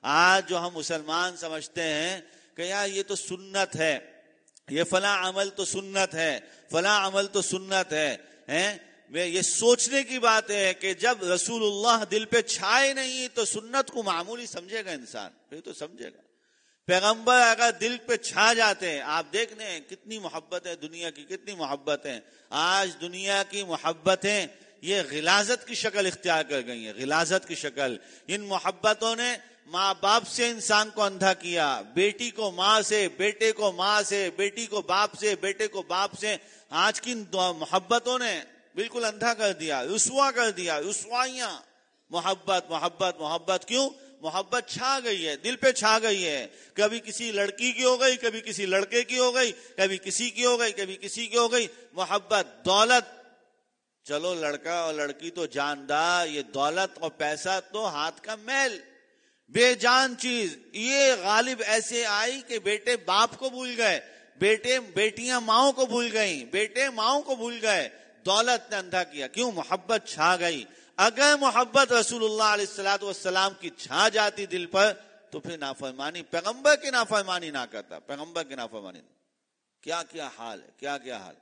آج جو ہم مسلمان سمجھتے ہیں کہ یار یہ تو سنت ہے، یہ فلاں عمل تو سنت ہے، فلاں عمل تو سنت ہے، یہ سوچنے کی بات ہے کہ جب رسول اللہ دل پہ چھائے نہیں تو سنت کو معمولی سمجھے گا انسان، پھر تو سمجھے گا۔ پیغمبر اگر دل پہ چھا جاتے ہیں، آپ دیکھ لیں کتنی محبت ہے دنیا کی، کتنی محبت ہے۔ آج دنیا کی محبتیں یہ غلاظت کی شکل اختیار کر گئی ہیں، غلاظت کی شکل۔ ان محبتوں نے ماں باپ سے انسان کو اندھا کیا، بیٹی کو ماں سے، بیٹے کو ماں سے، بیٹی کو باپ سے، بیٹے کو باپ سے۔ آج کی محبتوں نے بالکل اندھا کر دیا، رسوا کر دیا، رسوائیاں۔ محبت محبت محبت، کیوں؟ محبت چھا گئی ہے، دل پہ چھا گئی ہے۔ کبھی کسی لڑکی کی ہو گئی، کبھی کسی لڑکے کی ہو گئی، کبھی کسی کی ہو گئی، کبھی کسی کی ہو گئی۔ محبت، دولت، چلو لڑکا اور لڑکی تو جاندار، یہ دولت اور پیسہ تو ہاتھ کا میل، بے جان چیز۔ یہ غالب ایسے آئی کہ بیٹے باپ کو بھول گئے، بیٹیاں ماؤں کو بھول گئیں، بیٹے ماؤں کو بھول گئے۔ دولت نے اندھا کیا، کیوں؟ محبت چھا گئی۔ اگر محبت رسول اللہ علیہ السلام کی چھا جاتی دل پر تو پھر نافرمانی، پیغمبر کی نافرمانی نہ کرتا، پیغمبر کی نافرمانی۔ کیا کیا حال ہے، کیا کیا حال۔